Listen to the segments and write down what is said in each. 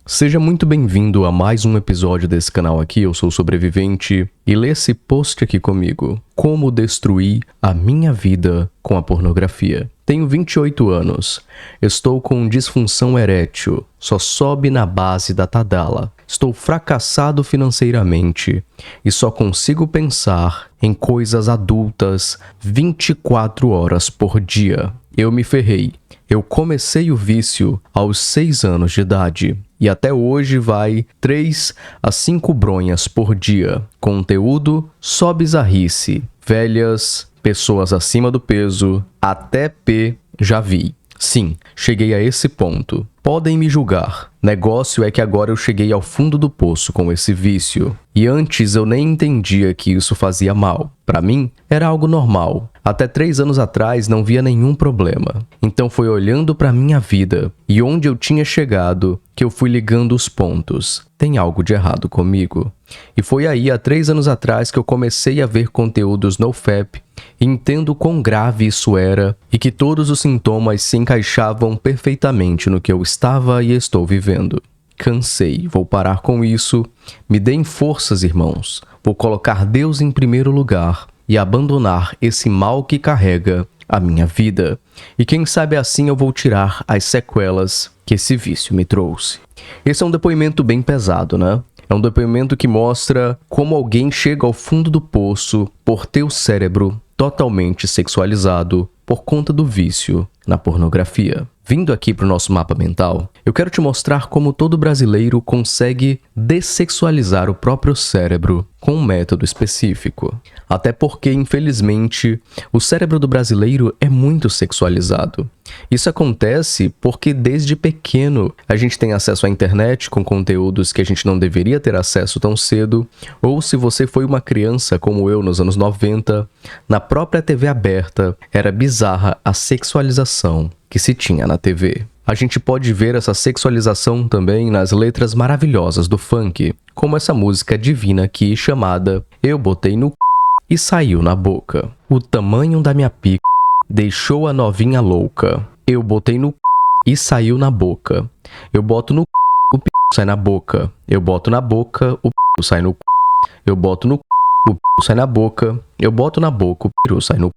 Seja muito bem-vindo a mais um episódio desse canal aqui, eu sou o Sobrevivente, e lê esse post aqui comigo, Como Destruir a Minha Vida com a Pornografia. Tenho 28 anos, estou com disfunção erétil, só sobe na base da Tadala. Estou fracassado financeiramente e só consigo pensar em coisas adultas 24 horas por dia. Eu me ferrei. Eu comecei o vício aos 6 anos de idade e até hoje vai 3 a 5 bronhas por dia. Conteúdo só bizarrice, velhas, pessoas acima do peso, até P já vi. Sim, cheguei a esse ponto. Podem me julgar. Negócio é que agora eu cheguei ao fundo do poço com esse vício. E antes eu nem entendia que isso fazia mal. Para mim, era algo normal. Até 3 anos atrás não via nenhum problema. Então foi olhando para minha vida e onde eu tinha chegado que eu fui ligando os pontos. Tem algo de errado comigo. E foi aí, há 3 anos atrás, que eu comecei a ver conteúdos NoFap e entendo quão grave isso era e que todos os sintomas se encaixavam perfeitamente no que eu estava e estou vivendo. Cansei, vou parar com isso. Me deem forças, irmãos. Vou colocar Deus em primeiro lugar e abandonar esse mal que carrega a minha vida. E quem sabe assim eu vou tirar as sequelas que esse vício me trouxe. Esse é um depoimento bem pesado, né? É um depoimento que mostra como alguém chega ao fundo do poço por ter o cérebro totalmente sexualizado por conta do vício na pornografia. Vindo aqui para o nosso mapa mental, eu quero te mostrar como todo brasileiro consegue dessexualizar o próprio cérebro com um método específico. Até porque, infelizmente, o cérebro do brasileiro é muito sexualizado. Isso acontece porque desde pequeno a gente tem acesso à internet com conteúdos que a gente não deveria ter acesso tão cedo, ou se você foi uma criança como eu nos anos 90, na própria TV aberta era bizarra a sexualização que se tinha na TV. A gente pode ver essa sexualização também nas letras maravilhosas do funk, como essa música divina aqui chamada Eu Botei no c... e Saiu na Boca. O tamanho da minha pica deixou a novinha louca. Eu botei no c... e saiu na boca. Eu boto no c... o p... sai na boca. Eu boto na boca, o p... sai no c... Eu boto no c... o p... sai na boca. Eu boto na boca, o p... sai no c...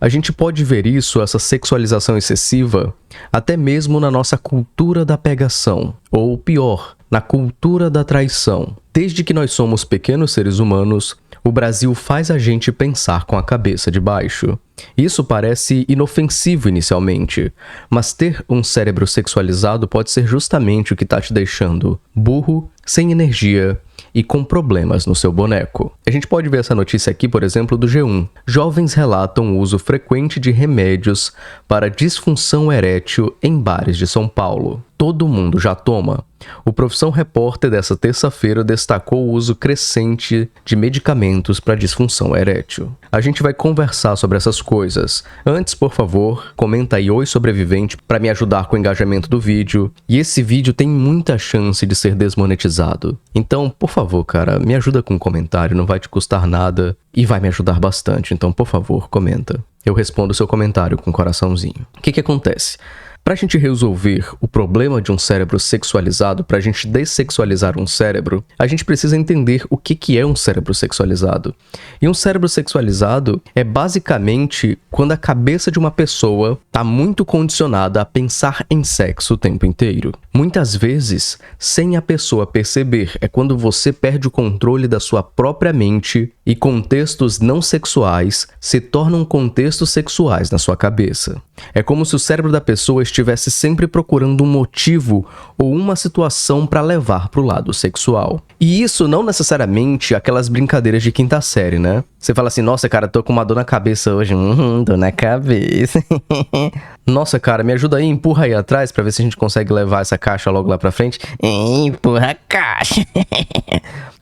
A gente pode ver isso, essa sexualização excessiva, até mesmo na nossa cultura da pegação, ou pior, na cultura da traição. Desde que nós somos pequenos seres humanos, o Brasil faz a gente pensar com a cabeça de baixo. Isso parece inofensivo inicialmente, mas ter um cérebro sexualizado pode ser justamente o que está te deixando burro, sem energia e com problemas no seu boneco. A gente pode ver essa notícia aqui, por exemplo, do G1. Jovens relatam o uso frequente de remédios para disfunção erétil em bares de São Paulo. Todo mundo já toma. O Profissão Repórter dessa terça-feira destacou o uso crescente de medicamentos para disfunção erétil. A gente vai conversar sobre essas coisas. Antes, por favor, comenta aí Oi Sobrevivente para me ajudar com o engajamento do vídeo. E esse vídeo tem muita chance de ser desmonetizado. Então, por favor, cara, me ajuda com um comentário, não vai te custar nada e vai me ajudar bastante. Então, por favor, comenta. Eu respondo o seu comentário com um coraçãozinho. O que acontece? Para a gente resolver o problema de um cérebro sexualizado, para a gente dessexualizar um cérebro, a gente precisa entender o que é um cérebro sexualizado. E um cérebro sexualizado é basicamente quando a cabeça de uma pessoa está muito condicionada a pensar em sexo o tempo inteiro. Muitas vezes, sem a pessoa perceber, é quando você perde o controle da sua própria mente e contextos não sexuais se tornam contextos sexuais na sua cabeça. É como se o cérebro da pessoa estivesse sempre procurando um motivo ou uma situação para levar para o lado sexual. E isso não necessariamente aquelas brincadeiras de quinta série, né? Você fala assim, nossa, cara, tô com uma dor na cabeça hoje. Dor na cabeça. Nossa, cara, me ajuda aí, empurra aí atrás pra ver se a gente consegue levar essa caixa logo lá pra frente. Empurra a caixa.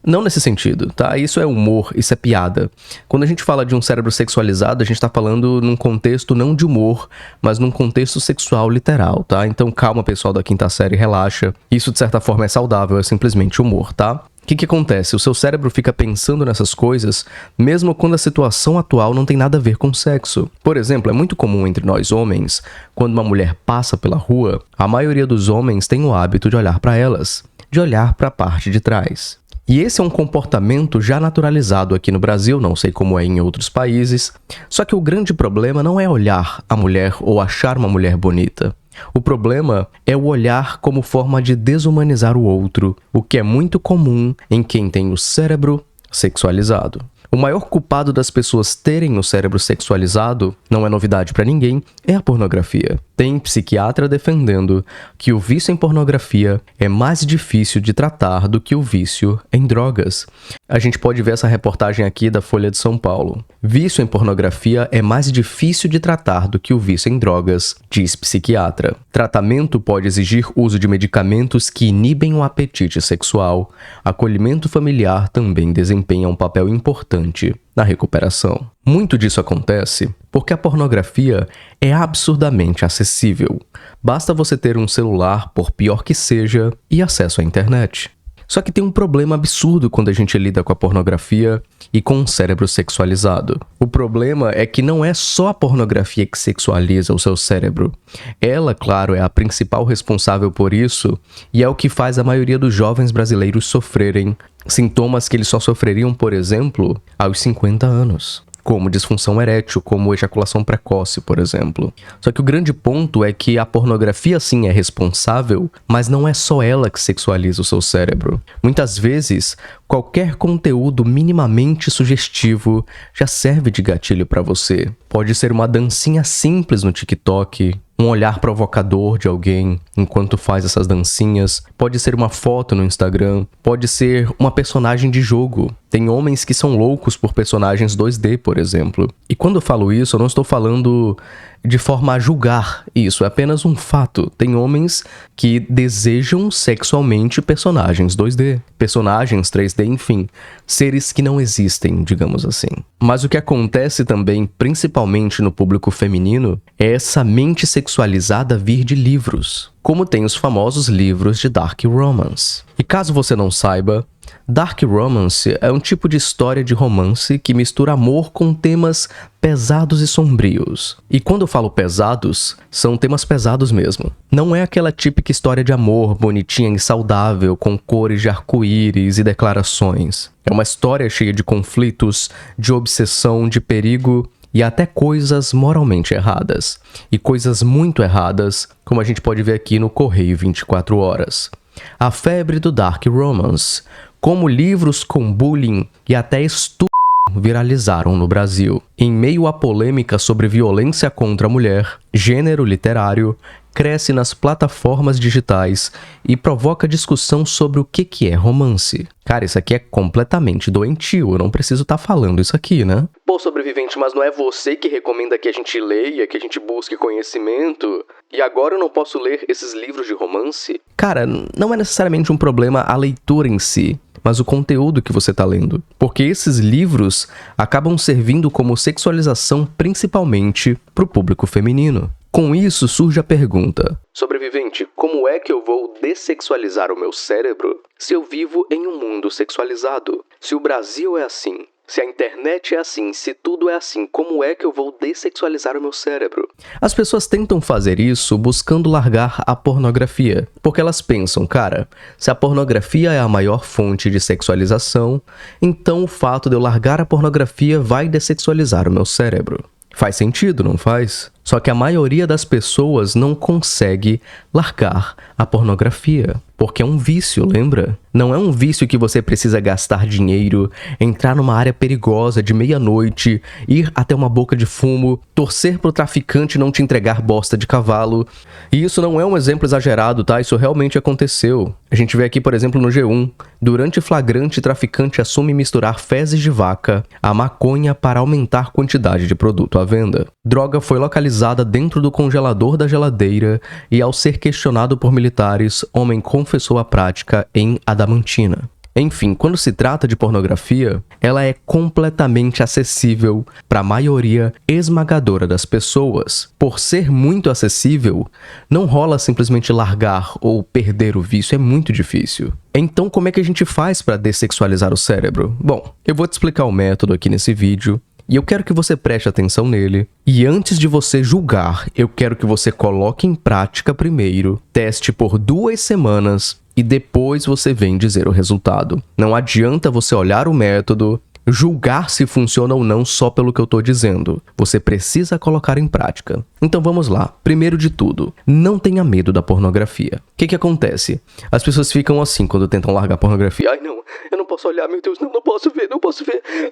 Não nesse sentido, tá? Isso é humor, isso é piada. Quando a gente fala de um cérebro sexualizado, a gente tá falando num contexto não de humor, mas num contexto sexual literal, tá? Então calma, pessoal da quinta série, relaxa. Isso, de certa forma, é saudável, é simplesmente humor, tá? O que acontece? O seu cérebro fica pensando nessas coisas, mesmo quando a situação atual não tem nada a ver com sexo. Por exemplo, é muito comum entre nós homens, quando uma mulher passa pela rua, a maioria dos homens tem o hábito de olhar para elas. de olhar para a parte de trás. E esse é um comportamento já naturalizado aqui no Brasil, não sei como é em outros países, só que o grande problema não é olhar a mulher ou achar uma mulher bonita. O problema é o olhar como forma de desumanizar o outro, o que é muito comum em quem tem o cérebro sexualizado. O maior culpado das pessoas terem o cérebro sexualizado, não é novidade para ninguém, é a pornografia. Tem psiquiatra defendendo que o vício em pornografia é mais difícil de tratar do que o vício em drogas. A gente pode ver essa reportagem aqui da Folha de São Paulo. Vício em pornografia é mais difícil de tratar do que o vício em drogas, diz psiquiatra. Tratamento pode exigir uso de medicamentos que inibem o apetite sexual. Acolhimento familiar também desempenha um papel importante na recuperação. Muito disso acontece porque a pornografia é absurdamente acessível. Basta você ter um celular, por pior que seja, e acesso à internet. Só que tem um problema absurdo quando a gente lida com a pornografia e com o cérebro sexualizado. O problema é que não é só a pornografia que sexualiza o seu cérebro. Ela, claro, é a principal responsável por isso e é o que faz a maioria dos jovens brasileiros sofrerem sintomas que eles só sofreriam, por exemplo, aos 50 anos. Como disfunção erétil, como ejaculação precoce, por exemplo. Só que o grande ponto é que a pornografia sim é responsável, mas não é só ela que sexualiza o seu cérebro. Muitas vezes, qualquer conteúdo minimamente sugestivo já serve de gatilho para você. Pode ser uma dancinha simples no TikTok, um olhar provocador de alguém enquanto faz essas dancinhas, pode ser uma foto no Instagram, pode ser uma personagem de jogo. Tem homens que são loucos por personagens 2D, por exemplo. E quando eu falo isso, eu não estou falando de forma a julgar isso, é apenas um fato. Tem homens que desejam sexualmente personagens 2D, personagens 3D, enfim, seres que não existem, digamos assim. Mas o que acontece também, principalmente no público feminino, é essa mente sexualizada vir de livros, como tem os famosos livros de Dark Romance. E caso você não saiba, Dark Romance é um tipo de história de romance que mistura amor com temas pesados e sombrios. E quando eu falo pesados, são temas pesados mesmo. Não é aquela típica história de amor bonitinha e saudável, com cores de arco-íris e declarações. É uma história cheia de conflitos, de obsessão, de perigo e até coisas moralmente erradas. E coisas muito erradas, como a gente pode ver aqui no Correio 24 Horas. A febre do Dark Romance, como livros com bullying e até estupro viralizaram no Brasil. Em meio à polêmica sobre violência contra a mulher, gênero literário cresce nas plataformas digitais e provoca discussão sobre o que é romance. Cara, isso aqui é completamente doentio, eu não preciso estar falando isso aqui, né? Pô, sobrevivente, mas não é você que recomenda que a gente leia, que a gente busque conhecimento? E agora eu não posso ler esses livros de romance? Cara, não é necessariamente um problema a leitura em si, mas o conteúdo que você está lendo. Porque esses livros acabam servindo como sexualização principalmente para o público feminino. Com isso surge a pergunta: sobrevivente, como é que eu vou dessexualizar o meu cérebro se eu vivo em um mundo sexualizado? Se o Brasil é assim, se a internet é assim, se tudo é assim, como é que eu vou dessexualizar o meu cérebro? As pessoas tentam fazer isso buscando largar a pornografia, porque elas pensam, cara, se a pornografia é a maior fonte de sexualização, então o fato de eu largar a pornografia vai dessexualizar o meu cérebro. Faz sentido, não faz? Só que a maioria das pessoas não consegue largar a pornografia, porque é um vício, lembra? Não é um vício que você precisa gastar dinheiro, entrar numa área perigosa de meia-noite, ir até uma boca de fumo, torcer pro traficante não te entregar bosta de cavalo. E isso não é um exemplo exagerado, tá? Isso realmente aconteceu. A gente vê aqui, por exemplo, no G1. Durante flagrante, traficante assume misturar fezes de vaca a maconha para aumentar quantidade de produto à venda. Droga foi localizada dentro do congelador da geladeira e, ao ser questionado por militares, homem confessou a prática em Adamantina. Enfim, quando se trata de pornografia, ela é completamente acessível para a maioria esmagadora das pessoas. Por ser muito acessível, não rola simplesmente largar ou perder o vício, é muito difícil. Então, como é que a gente faz para dessexualizar o cérebro? Bom, eu vou te explicar o método aqui nesse vídeo. E eu quero que você preste atenção nele. E antes de você julgar, eu quero que você coloque em prática primeiro, teste por 2 semanas e depois você vem dizer o resultado. Não adianta você olhar o método, julgar se funciona ou não só pelo que eu tô dizendo. Você precisa colocar em prática. Então vamos lá. Primeiro de tudo, não tenha medo da pornografia. O que acontece? As pessoas ficam assim quando tentam largar a pornografia. Ai não, eu não posso olhar, meu Deus, não posso ver.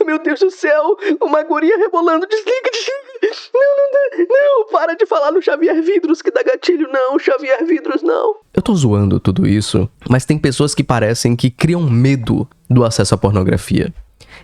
Meu Deus do céu, uma guria rebolando, desliga. Não, para de falar no Xavier Vidros que dá gatilho. Não, Xavier Vidros não. Eu tô zoando tudo isso, mas tem pessoas que parecem que criam medo do acesso à pornografia.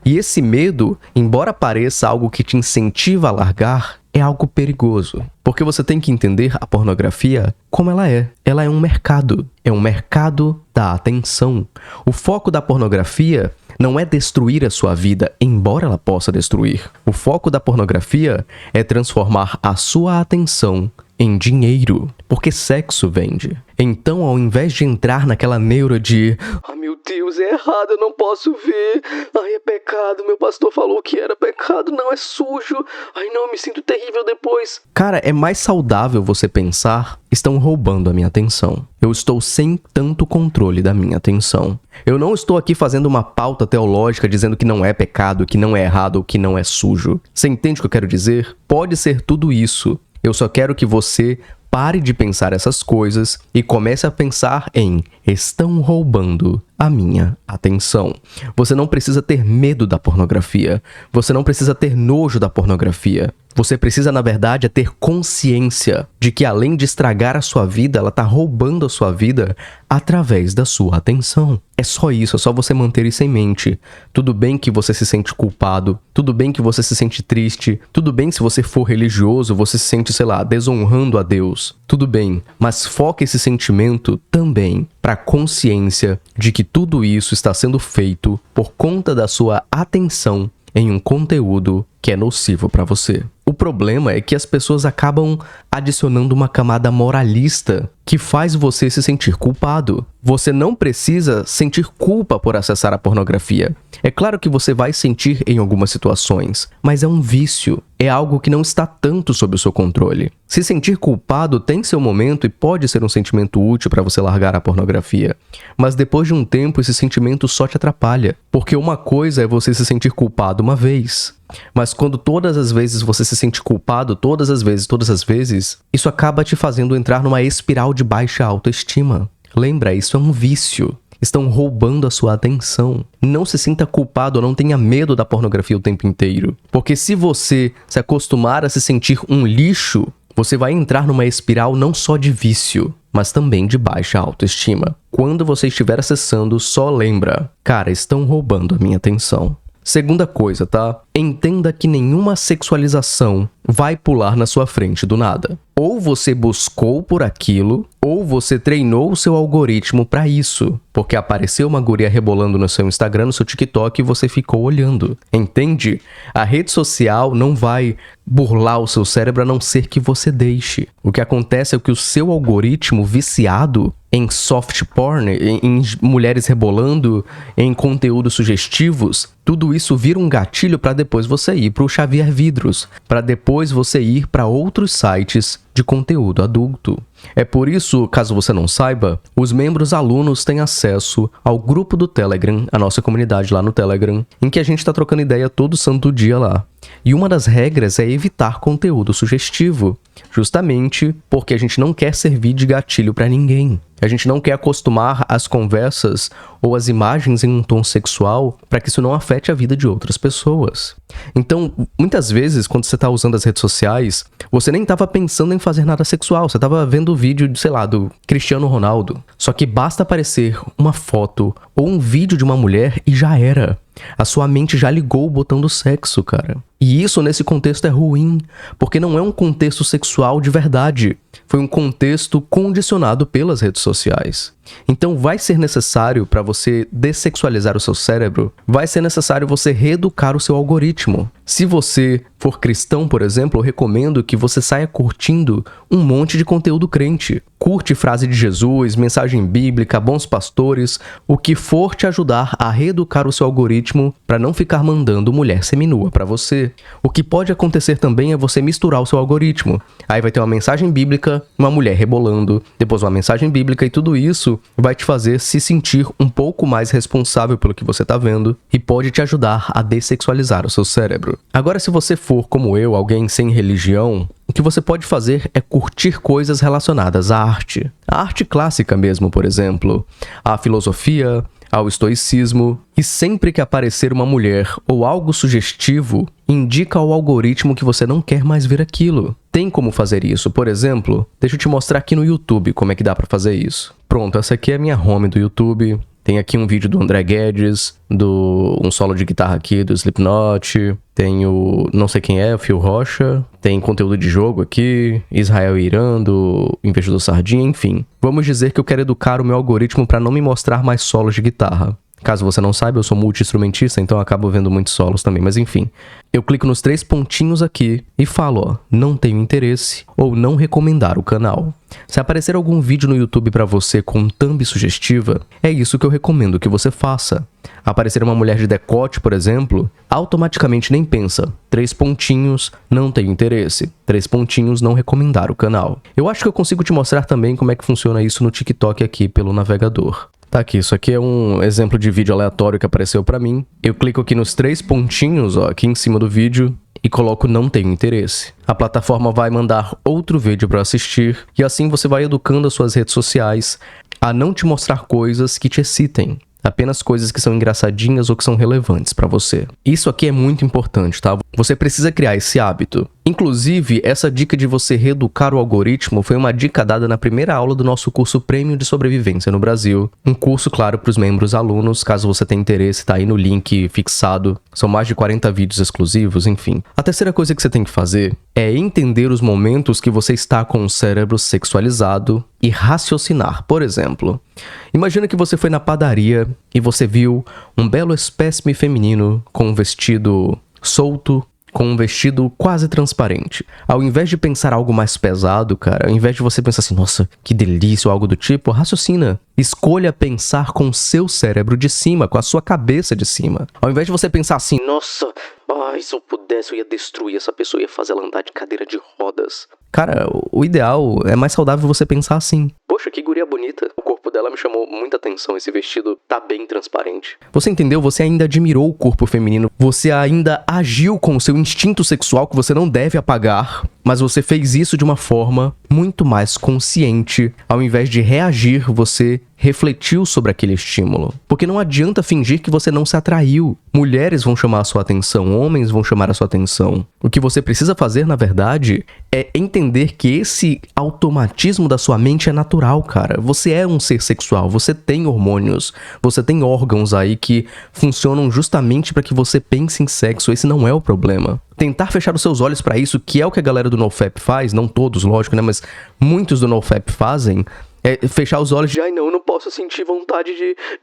E esse medo, embora pareça algo que te incentiva a largar, é algo perigoso. Porque você tem que entender a pornografia como ela é. Ela é um mercado. É um mercado da atenção. O foco da pornografia não é destruir a sua vida, embora ela possa destruir. O foco da pornografia é transformar a sua atenção em dinheiro, porque sexo vende. Então, ao invés de entrar naquela neura de meu Deus, é errado, eu não posso ver. Ai, é pecado, meu pastor falou que era pecado, não, é sujo. Ai, não, eu me sinto terrível depois. Cara, é mais saudável você pensar, estão roubando a minha atenção. Eu estou sem tanto controle da minha atenção. Eu não estou aqui fazendo uma pauta teológica dizendo que não é pecado, que não é errado ou que não é sujo. Você entende o que eu quero dizer? Pode ser tudo isso. Eu só quero que você pare de pensar essas coisas e comece a pensar em estão roubando a minha atenção. Você não precisa ter medo da pornografia. Você não precisa ter nojo da pornografia. Você precisa, na verdade, ter consciência de que além de estragar a sua vida, ela está roubando a sua vida através da sua atenção. É só isso, é só você manter isso em mente. Tudo bem que você se sente culpado, tudo bem que você se sente triste, tudo bem se você for religioso, você se sente, desonrando a Deus. Tudo bem, mas foque esse sentimento também para a consciência de que tudo isso está sendo feito por conta da sua atenção em um conteúdo que é nocivo para você. O problema é que as pessoas acabam adicionando uma camada moralista que faz você se sentir culpado. Você não precisa sentir culpa por acessar a pornografia. É claro que você vai sentir em algumas situações, mas é um vício. É algo que não está tanto sob o seu controle. Se sentir culpado tem seu momento e pode ser um sentimento útil para você largar a pornografia. Mas depois de um tempo, esse sentimento só te atrapalha. Porque uma coisa é você se sentir culpado uma vez. Mas quando todas as vezes você se sente culpado, todas as vezes, isso acaba te fazendo entrar numa espiral de baixa autoestima. Lembra, isso é um vício. Estão roubando a sua atenção. Não se sinta culpado, não tenha medo da pornografia o tempo inteiro. Porque se você se acostumar a se sentir um lixo, você vai entrar numa espiral não só de vício, mas também de baixa autoestima. Quando você estiver acessando, só lembra, cara, estão roubando a minha atenção. Segunda coisa, tá? Entenda que nenhuma sexualização vai pular na sua frente do nada. Ou você buscou por aquilo, ou você treinou o seu algoritmo para isso. Porque apareceu uma guria rebolando no seu Instagram, no seu TikTok e você ficou olhando. Entende? A rede social não vai burlar o seu cérebro a não ser que você deixe. O que acontece é que o seu algoritmo viciado em soft porn, em mulheres rebolando, em conteúdos sugestivos, tudo isso vira um gatilho para depois você ir para o Xavier Vidros, para depois você ir para outros sites de conteúdo adulto. É por isso, caso você não saiba, os membros alunos têm acesso ao grupo do Telegram, a nossa comunidade lá no Telegram, em que a gente está trocando ideia todo santo dia lá. E uma das regras é evitar conteúdo sugestivo, justamente porque a gente não quer servir de gatilho para ninguém. A gente não quer acostumar as conversas ou as imagens em um tom sexual para que isso não afete a vida de outras pessoas. Então, muitas vezes, quando você está usando as redes sociais, você nem estava pensando em fazer nada sexual, você estava vendo o vídeo, do Cristiano Ronaldo. Só que basta aparecer uma foto ou um vídeo de uma mulher e já era. A sua mente já ligou o botão do sexo, cara. E isso, nesse contexto, é ruim, porque não é um contexto sexual de verdade. Foi um contexto condicionado pelas redes sociais. Então vai ser necessário, para você dessexualizar o seu cérebro, vai ser necessário você reeducar o seu algoritmo. Se você for cristão, por exemplo, eu recomendo que você saia curtindo um monte de conteúdo crente. Curte frase de Jesus, mensagem bíblica, bons pastores, o que for te ajudar a reeducar o seu algoritmo para não ficar mandando mulher seminua para você. acontecer. O que pode acontecer também é você misturar o seu algoritmo. Aí vai ter uma mensagem bíblica, uma mulher rebolando, depois uma mensagem bíblica, e tudo isso vai te fazer se sentir um pouco mais responsável pelo que você tá vendo e pode te ajudar a dessexualizar o seu cérebro. Agora, se você for, como eu, alguém sem religião, o que você pode fazer é curtir coisas relacionadas à arte. A arte clássica mesmo, por exemplo, a filosofia, ao estoicismo, e sempre que aparecer uma mulher ou algo sugestivo, indica ao algoritmo que você não quer mais ver aquilo. Tem como fazer isso, por exemplo, deixa eu te mostrar aqui no YouTube como é que dá pra fazer isso. Pronto, essa aqui é a minha home do YouTube. Tem aqui um vídeo do André Guedes, um solo de guitarra aqui do Slipknot, tem o não sei quem é, o Phil Rocha, tem conteúdo de jogo aqui, Israel e Irã, do Investidor Sardinha, enfim. Vamos dizer que eu quero educar o meu algoritmo para não me mostrar mais solos de guitarra. Caso você não saiba, eu sou multi-instrumentista, então eu acabo vendo muitos solos também, mas enfim. Eu clico nos 3 pontinhos aqui e falo, ó, não tenho interesse ou não recomendar o canal. Se aparecer algum vídeo no YouTube pra você com thumb sugestiva, é isso que eu recomendo que você faça. Aparecer uma mulher de decote, por exemplo, automaticamente nem pensa. 3 pontinhos, não tenho interesse. 3 pontinhos, não recomendar o canal. Eu acho que eu consigo te mostrar também como é que funciona isso no TikTok aqui pelo navegador. Tá aqui, isso aqui é um exemplo de vídeo aleatório que apareceu pra mim. Eu clico aqui nos 3 pontinhos, ó, aqui em cima do vídeo, e coloco não tenho interesse. A plataforma vai mandar outro vídeo para assistir, e assim você vai educando as suas redes sociais a não te mostrar coisas que te excitem. Apenas coisas que são engraçadinhas ou que são relevantes para você. Isso aqui é muito importante, tá? Você precisa criar esse hábito. Inclusive, essa dica de você reeducar o algoritmo foi uma dica dada na primeira aula do nosso curso Prêmio de Sobrevivência no Brasil. Um curso, claro, para os membros alunos, caso você tenha interesse, tá aí no link fixado. São mais de 40 vídeos exclusivos, enfim. A terceira coisa que você tem que fazer é entender os momentos que você está com o cérebro sexualizado e raciocinar. Por exemplo, imagina que você foi na padaria e você viu um belo espécime feminino com um vestido solto, com um vestido quase transparente. Ao invés de pensar algo mais pesado, cara, ao invés de você pensar assim, nossa, que delícia ou algo do tipo, raciocina. Escolha pensar com o seu cérebro de cima, com a sua cabeça de cima. Ao invés de você pensar assim, nossa, ai, se eu pudesse eu ia destruir essa pessoa, ia fazer ela andar de cadeira de rodas. Cara, o ideal é mais saudável você pensar assim. Poxa, que guria bonita. O corpo dela me chamou muita atenção, esse vestido tá bem transparente. Você entendeu? Você ainda admirou o corpo feminino, você ainda agiu com o seu instinto sexual que você não deve apagar, mas você fez isso de uma forma muito mais consciente. Ao invés de reagir, você refletiu sobre aquele estímulo. Porque não adianta fingir que você não se atraiu. Mulheres vão chamar a sua atenção, homens vão chamar a sua atenção. O que você precisa fazer, na verdade, é entender que esse automatismo da sua mente é natural, cara. Você é um ser sexual, você tem hormônios, você tem órgãos aí que funcionam justamente para que você pense em sexo. Esse não é o problema. Tentar fechar os seus olhos para isso, que é o que a galera do NoFap faz, não todos, lógico, né, mas muitos do NoFap fazem, é fechar os olhos de, ai não, eu não posso sentir vontade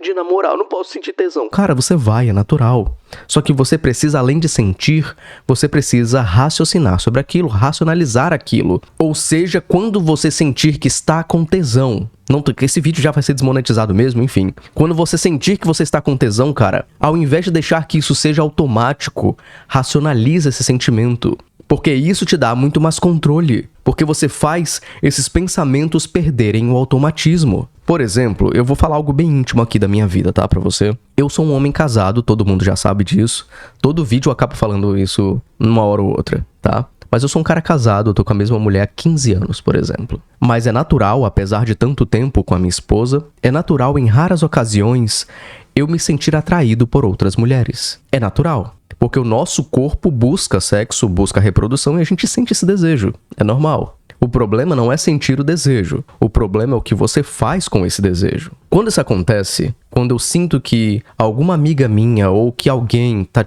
de namorar, eu não posso sentir tesão. Cara, você vai, é natural. Só que você precisa, além de sentir, você precisa raciocinar sobre aquilo, racionalizar aquilo. Ou seja, quando você sentir que está com tesão, não, esse vídeo já vai ser desmonetizado mesmo, enfim. Quando você sentir que você está com tesão, cara, ao invés de deixar que isso seja automático, racionaliza esse sentimento. Porque isso te dá muito mais controle. Porque você faz esses pensamentos perderem o automatismo. Por exemplo, eu vou falar algo bem íntimo aqui da minha vida, tá, pra você? Eu sou um homem casado, todo mundo já sabe disso. Todo vídeo eu acabo falando isso numa hora ou outra, tá? Mas eu sou um cara casado, eu tô com a mesma mulher há 15 anos, por exemplo. Mas é natural, apesar de tanto tempo com a minha esposa, é natural em raras ocasiões eu me sentir atraído por outras mulheres. É natural. Porque o nosso corpo busca sexo, busca reprodução e a gente sente esse desejo. É normal. O problema não é sentir o desejo. O problema é o que você faz com esse desejo. Quando isso acontece, quando eu sinto que alguma amiga minha ou que alguém tá,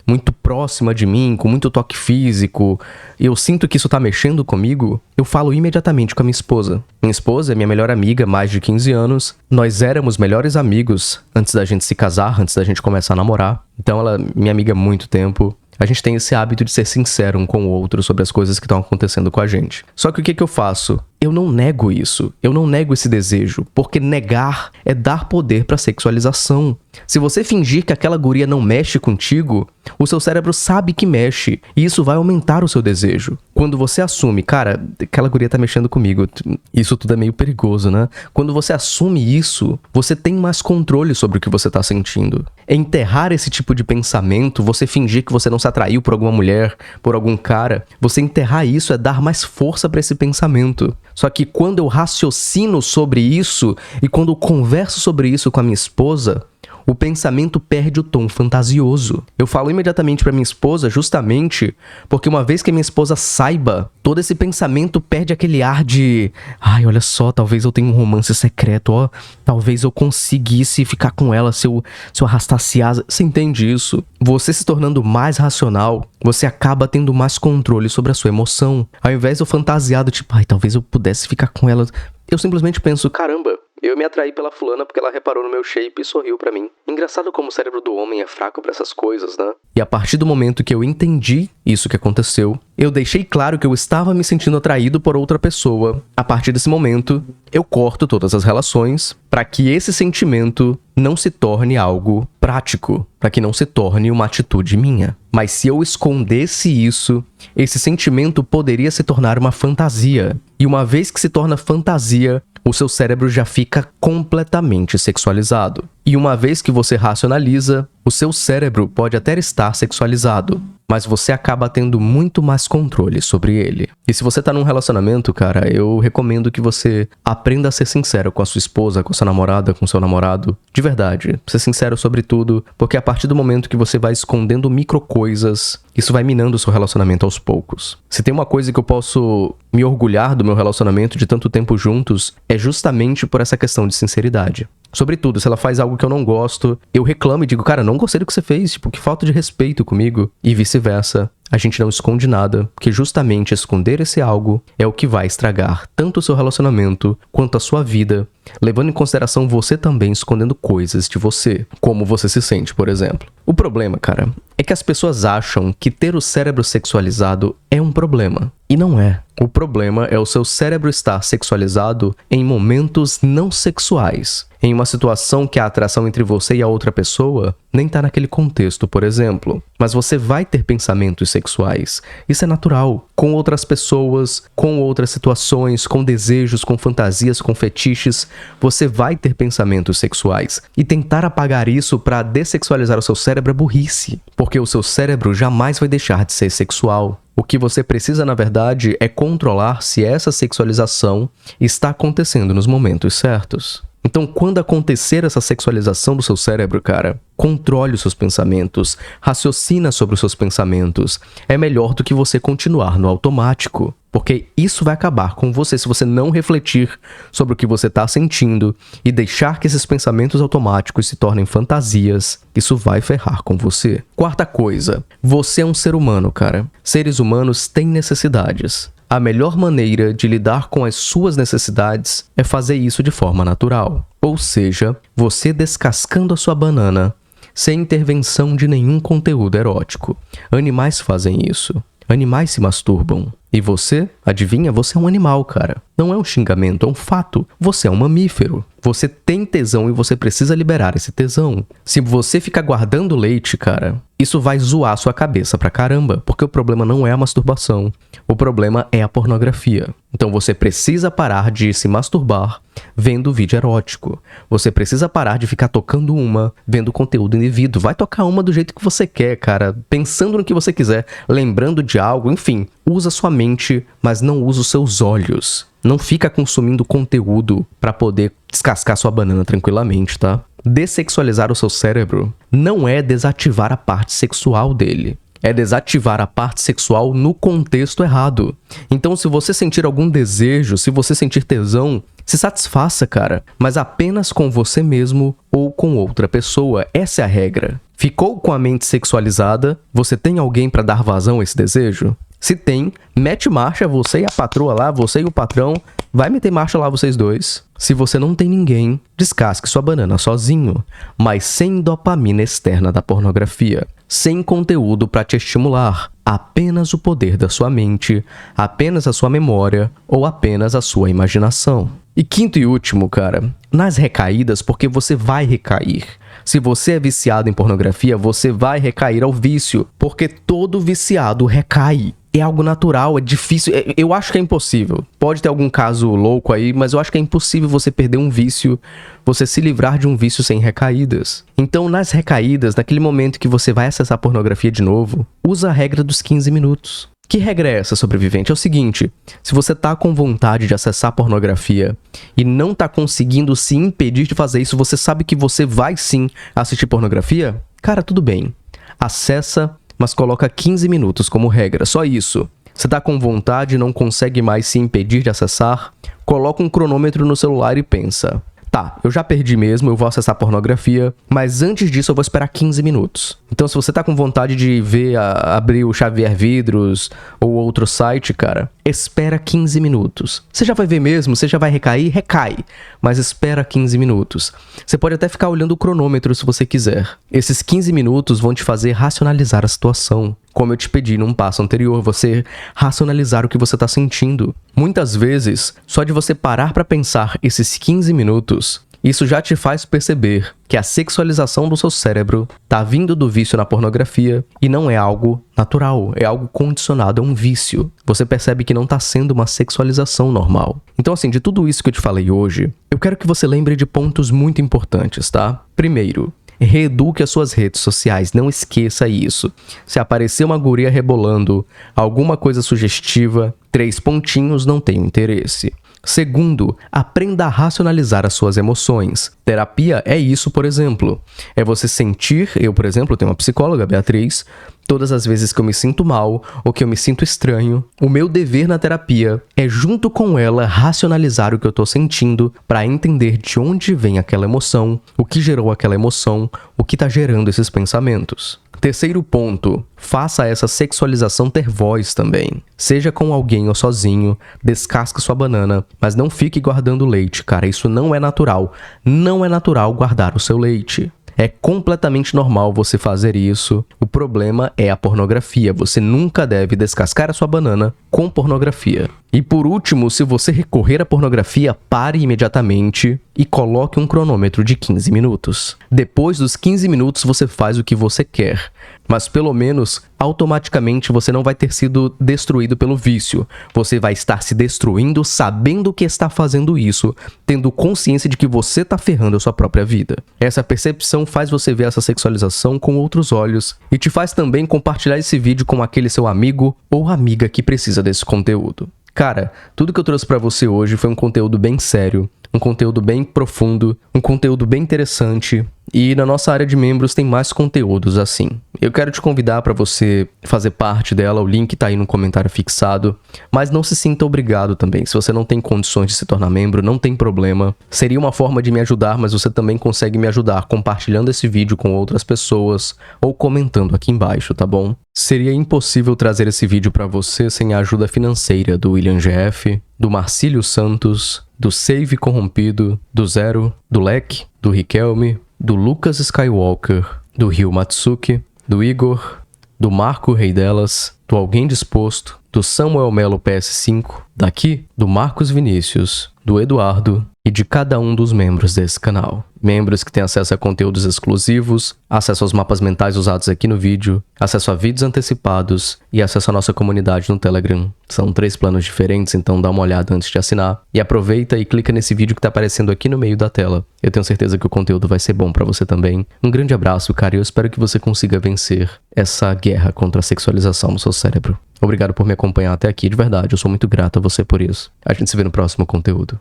muito próxima de mim, com muito toque físico, e eu sinto que isso tá mexendo comigo, eu falo imediatamente com a minha esposa. Minha esposa é minha melhor amiga há mais de 15 anos. Nós éramos melhores amigos antes da gente se casar, antes da gente começar a namorar. Então ela é minha amiga há muito tempo. A gente tem esse hábito de ser sincero um com o outro sobre as coisas que estão acontecendo com a gente. Só que o que eu faço? eu não nego isso, eu não nego esse desejo, porque negar é dar poder pra sexualização. Se você fingir que aquela guria não mexe contigo, o seu cérebro sabe que mexe, e isso vai aumentar o seu desejo. Quando você assume, cara, aquela guria tá mexendo comigo, isso tudo é meio perigoso, né? Quando você assume isso, você tem mais controle sobre o que você tá sentindo. Enterrar esse tipo de pensamento, você fingir que você não se atraiu por alguma mulher, por algum cara, você enterrar isso é dar mais força pra esse pensamento. Só que quando eu raciocino sobre isso e quando eu converso sobre isso com a minha esposa, o pensamento perde o tom fantasioso. Eu falo imediatamente pra minha esposa justamente porque uma vez que a minha esposa saiba, todo esse pensamento perde aquele ar de ai, olha só, talvez eu tenha um romance secreto, ó, talvez eu conseguisse ficar com ela se eu arrastasse asa. Você entende isso? Você se tornando mais racional, você acaba tendo mais controle sobre a sua emoção. Ao invés de eu fantasiar do tipo, ai, talvez eu pudesse ficar com ela, eu simplesmente penso, caramba, eu me atraí pela fulana porque ela reparou no meu shape e sorriu pra mim. Engraçado como o cérebro do homem é fraco pra essas coisas, né? E a partir do momento que eu entendi isso que aconteceu, eu deixei claro que eu estava me sentindo atraído por outra pessoa. A partir desse momento, eu corto todas as relações pra que esse sentimento não se torne algo prático, pra que não se torne uma atitude minha. Mas se eu escondesse isso, esse sentimento poderia se tornar uma fantasia. E uma vez que se torna fantasia, o seu cérebro já fica completamente sexualizado. E uma vez que você racionaliza, o seu cérebro pode até estar sexualizado, mas você acaba tendo muito mais controle sobre ele. E se você tá num relacionamento, cara, eu recomendo que você aprenda a ser sincero com a sua esposa, com a sua namorada, com o seu namorado. De verdade, ser sincero sobre tudo, porque a partir do momento que você vai escondendo micro coisas, isso vai minando o seu relacionamento aos poucos. Se tem uma coisa que eu posso me orgulhar do meu relacionamento de tanto tempo juntos, é justamente por essa questão de sinceridade. Sobretudo, se ela faz algo que eu não gosto, eu reclamo e digo, cara, não gostei do que você fez, tipo, que falta de respeito comigo. E vice-versa. A gente não esconde nada, porque justamente esconder esse algo é o que vai estragar tanto o seu relacionamento quanto a sua vida, levando em consideração você também escondendo coisas de você, como você se sente, por exemplo. O problema, cara, é que as pessoas acham que ter o cérebro sexualizado é um problema. E não é. O problema é o seu cérebro estar sexualizado em momentos não sexuais. Em uma situação que a atração entre você e a outra pessoa nem tá naquele contexto, por exemplo. Mas você vai ter pensamentos sexuais. Isso é natural. Com outras pessoas, com outras situações, com desejos, com fantasias, com fetiches, você vai ter pensamentos sexuais. E tentar apagar isso pra dessexualizar o seu cérebro é burrice. Porque o seu cérebro jamais vai deixar de ser sexual. O que você precisa, na verdade, é controlar se essa sexualização está acontecendo nos momentos certos. Então, quando acontecer essa sexualização do seu cérebro, cara, controle os seus pensamentos, raciocina sobre os seus pensamentos. É melhor do que você continuar no automático, porque isso vai acabar com você se você não refletir sobre o que você está sentindo e deixar que esses pensamentos automáticos se tornem fantasias. Isso vai ferrar com você. Quarta coisa, você é um ser humano, cara. Seres humanos têm necessidades. A melhor maneira de lidar com as suas necessidades é fazer isso de forma natural. Ou seja, você descascando a sua banana sem intervenção de nenhum conteúdo erótico. Animais fazem isso. Animais se masturbam. E você, adivinha, você é um animal, cara. Não é um xingamento, é um fato. Você é um mamífero. Você tem tesão e você precisa liberar esse tesão. Se você ficar guardando leite, cara, isso vai zoar sua cabeça pra caramba. Porque o problema não é a masturbação. O problema é a pornografia. Então você precisa parar de se masturbar vendo vídeo erótico. Você precisa parar de ficar tocando uma, vendo conteúdo indevido. Vai tocar uma do jeito que você quer, cara. Pensando no que você quiser, lembrando de algo, enfim. Usa sua mente, mas não usa os seus olhos. Não fica consumindo conteúdo pra poder descascar sua banana tranquilamente, tá? Dessexualizar o seu cérebro não é desativar a parte sexual dele. É desativar a parte sexual no contexto errado. Então, se você sentir algum desejo, se você sentir tesão, se satisfaça, cara. Mas apenas com você mesmo ou com outra pessoa. Essa é a regra. Ficou com a mente sexualizada? Você tem alguém pra dar vazão a esse desejo? Se tem, mete marcha você e a patroa lá, você e o patrão, vai meter marcha lá vocês dois. Se você não tem ninguém, descasque sua banana sozinho, mas sem dopamina externa da pornografia, sem conteúdo para te estimular, apenas o poder da sua mente, apenas a sua memória ou apenas a sua imaginação. E quinto e último, cara, nas recaídas, porque você vai recair. Se você é viciado em pornografia, você vai recair ao vício, porque todo viciado recai. É algo natural, é difícil, eu acho que é impossível. Pode ter algum caso louco aí, mas eu acho que é impossível você perder um vício, você se livrar de um vício sem recaídas. Então, nas recaídas, naquele momento que você vai acessar a pornografia de novo, usa a regra dos 15 minutos. Que regra é essa, sobrevivente? É o seguinte, se você tá com vontade de acessar a pornografia e não tá conseguindo se impedir de fazer isso, você sabe que você vai sim assistir pornografia? Cara, tudo bem. Acessa, mas coloca 15 minutos como regra, só isso. Você tá com vontade e não consegue mais se impedir de acessar? Coloca um cronômetro no celular e pensa: tá, eu já perdi mesmo, eu vou acessar pornografia, mas antes disso eu vou esperar 15 minutos. Então, se você tá com vontade de ver, abrir o Xavier Vidros ou outro site, cara, espera 15 minutos. Você já vai ver mesmo? Você já vai recair? Recai. Mas espera 15 minutos. Você pode até ficar olhando o cronômetro se você quiser. Esses 15 minutos vão te fazer racionalizar a situação. Como eu te pedi num passo anterior, você racionalizar o que você está sentindo. Muitas vezes, só de você parar para pensar esses 15 minutos, isso já te faz perceber que a sexualização do seu cérebro está vindo do vício na pornografia e não é algo natural, é algo condicionado a um vício. Você percebe que não está sendo uma sexualização normal. Então, assim, de tudo isso que eu te falei hoje, eu quero que você lembre de pontos muito importantes, tá? Primeiro, reeduque as suas redes sociais, não esqueça isso. Se aparecer uma guria rebolando, alguma coisa sugestiva, 3 pontinhos, não tenho interesse. Segundo, aprenda a racionalizar as suas emoções. Terapia é isso, por exemplo. É você sentir, eu, por exemplo, tenho uma psicóloga, Beatriz, todas as vezes que eu me sinto mal ou que eu me sinto estranho, o meu dever na terapia é, junto com ela, racionalizar o que eu estou sentindo para entender de onde vem aquela emoção, o que gerou aquela emoção, o que está gerando esses pensamentos. Terceiro ponto, faça essa sexualização ter voz também. Seja com alguém ou sozinho, descasque sua banana, mas não fique guardando leite, cara, isso não é natural. Não é natural guardar o seu leite. É completamente normal você fazer isso. O problema é a pornografia. Você nunca deve descascar a sua banana com pornografia. E por último, se você recorrer à pornografia, pare imediatamente e coloque um cronômetro de 15 minutos. Depois dos 15 minutos, você faz o que você quer. Mas pelo menos, automaticamente, você não vai ter sido destruído pelo vício. Você vai estar se destruindo sabendo que está fazendo isso, tendo consciência de que você está ferrando a sua própria vida. Essa percepção faz você ver essa sexualização com outros olhos e te faz também compartilhar esse vídeo com aquele seu amigo ou amiga que precisa desse conteúdo. Cara, tudo que eu trouxe pra você hoje foi um conteúdo bem sério, um conteúdo bem profundo, um conteúdo bem interessante, e na nossa área de membros tem mais conteúdos assim. Eu quero te convidar para você fazer parte dela, o link tá aí no comentário fixado, mas não se sinta obrigado também. Se você não tem condições de se tornar membro, não tem problema. Seria uma forma de me ajudar, mas você também consegue me ajudar compartilhando esse vídeo com outras pessoas ou comentando aqui embaixo, tá bom? Seria impossível trazer esse vídeo para você sem a ajuda financeira do William GF, do Marcílio Santos, do Save Corrompido, do Zero, do Leque, do Riquelme, do Lucas Skywalker, do Ryu Matsuki, do Igor, do Marco Rei Delas, do Alguém Disposto, do Samuel Melo PS5, daqui, do Marcos Vinícius, do Eduardo e de cada um dos membros desse canal. Membros que têm acesso a conteúdos exclusivos, acesso aos mapas mentais usados aqui no vídeo, acesso a vídeos antecipados e acesso à nossa comunidade no Telegram. São 3 planos diferentes, então dá uma olhada antes de assinar. E aproveita e clica nesse vídeo que está aparecendo aqui no meio da tela. Eu tenho certeza que o conteúdo vai ser bom para você também. Um grande abraço, cara, e eu espero que você consiga vencer essa guerra contra a sexualização no seu cérebro. Obrigado por me acompanhar até aqui, de verdade, eu sou muito grato a você por isso. A gente se vê no próximo conteúdo.